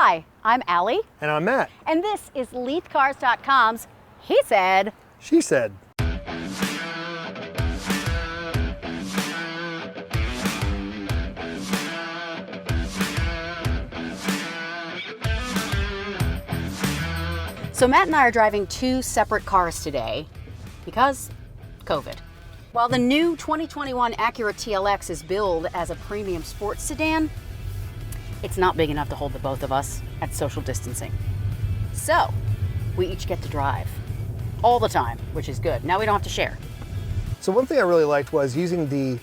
Hi, I'm Alli. And I'm Matt. And this is LeithCars.com's He Said. She Said. So Matt and I are driving two separate cars today because COVID. While the new 2021 Acura TLX is billed as a premium sports sedan, it's not big enough to hold the both of us at social distancing. So we each get to drive all the time, which is good. Now we don't have to share. So one thing I really liked was using the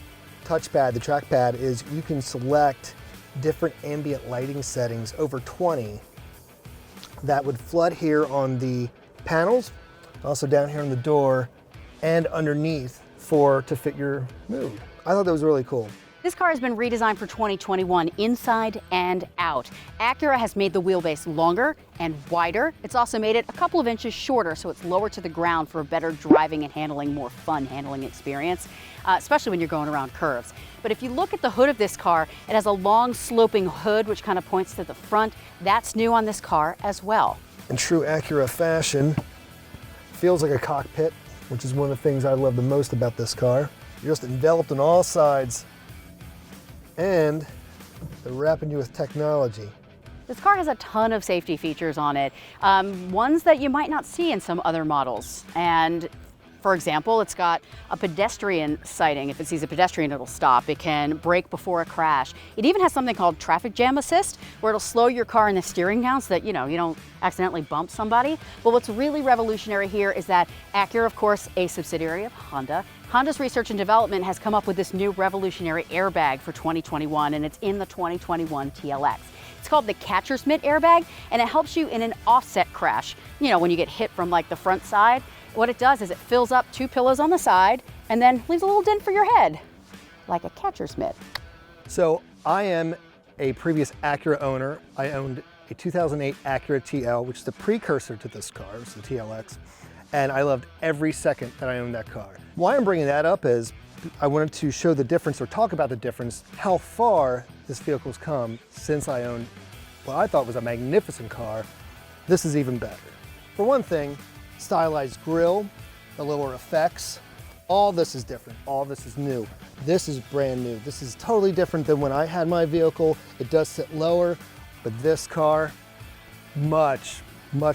touchpad, the trackpad, is you can select different ambient lighting settings, over 20, that would flood here on the panels, also down here on the door, and underneath to fit your mood. I thought that was really cool. This car has been redesigned for 2021 inside and out. Acura has made the wheelbase longer and wider. It's also made it a couple of inches shorter so it's lower to the ground for a better driving and handling, more fun handling experience, especially when you're going around curves. But if you look at the hood of this car, it has a long sloping hood which kind of points to the front. That's new on this car as well. In true Acura fashion, feels like a cockpit, which is one of the things I love the most about this car. You're just enveloped on all sides, and they're wrapping you with technology. This car has a ton of safety features on it, ones that you might not see in some other models. And for example, it's got a pedestrian sighting. If it sees a pedestrian, it'll stop. It can brake before a crash. It even has something called traffic jam assist, where it'll slow your car in the steering down so that you don't accidentally bump somebody. But what's really revolutionary here is that Acura, of course, a subsidiary of Honda, Honda's research and development has come up with this new revolutionary airbag for 2021, and it's in the 2021 TLX. It's called the catcher's mitt airbag, and it helps you in an offset crash. When you get hit from like the front side, what it does is it fills up two pillows on the side and then leaves a little dent for your head, like a catcher's mitt. So I am a previous Acura owner. I owned a 2008 Acura TL, which is the precursor to this car, it's the TLX. And I loved every second that I owned that car. Why I'm bringing that up is I wanted to show the difference, or talk about the difference, how far this vehicle's come since I owned what I thought was a magnificent car. This is even better. For one thing, stylized grille, the lower effects, all this is different. All this is new. This is brand new. This is totally different than when I had my vehicle. It does sit lower, but this car, much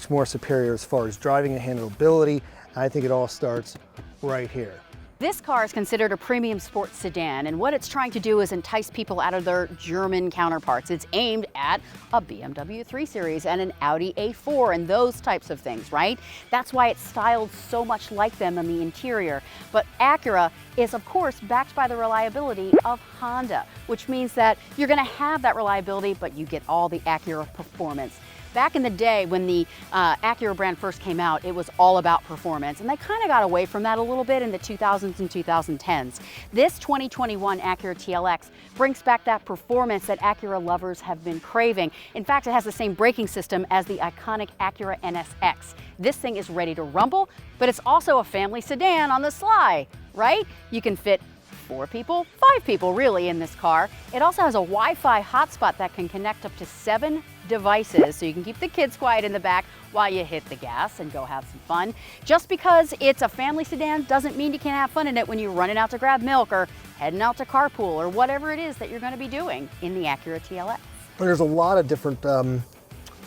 more superior as far as driving and handleability. I think it all starts right here. This car is considered a premium sports sedan, and what it's trying to do is entice people out of their German counterparts. It's aimed at a BMW 3 Series and an Audi A4 and those types of things, right? That's why it's styled so much like them in the interior. But Acura is, of course, backed by the reliability of Honda, which means that you're going to have that reliability, but you get all the Acura performance. Back in the day when the Acura brand first came out, it was all about performance, and they kind of got away from that a little bit in the 2000s and 2010s. This 2021 Acura TLX brings back that performance that Acura lovers have been craving. In fact, it has the same braking system as the iconic Acura NSX. This thing is ready to rumble, but it's also a family sedan on the sly, right? You can fit 4 people, 5 people really in this car. It also has a Wi-Fi hotspot that can connect up to 7 devices, so you can keep the kids quiet in the back while you hit the gas and go have some fun. Just because it's a family sedan doesn't mean you can't have fun in it when you're running out to grab milk or heading out to carpool or whatever it is that you're going to be doing in the Acura TLX. There's a lot of different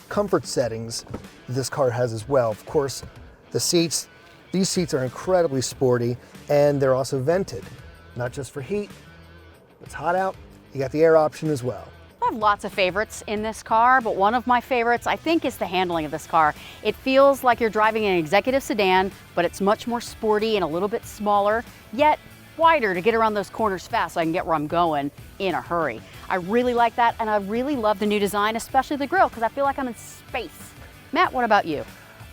comfort settings this car has as well. Of course, the seats, these seats are incredibly sporty, and they're also vented. Not just for heat, it's hot out, you got the air option as well. I have lots of favorites in this car, but one of my favorites I think is the handling of this car. It feels like you're driving an executive sedan, but it's much more sporty and a little bit smaller, yet wider to get around those corners fast so I can get where I'm going in a hurry. I really like that, and I really love the new design, especially the grille, because I feel like I'm in space. Matt, what about you?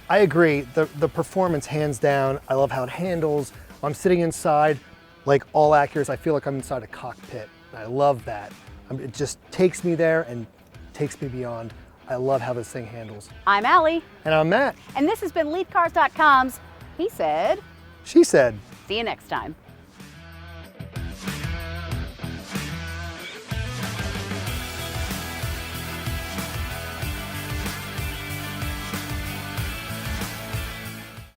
I agree, the performance hands down. I love how it handles. I'm sitting inside, like all Acuras, I feel like I'm inside a cockpit. I love that. It just takes me there and takes me beyond. I love how this thing handles. I'm Alli. And I'm Matt. And this has been LeithCars.com's He Said. She Said. See you next time.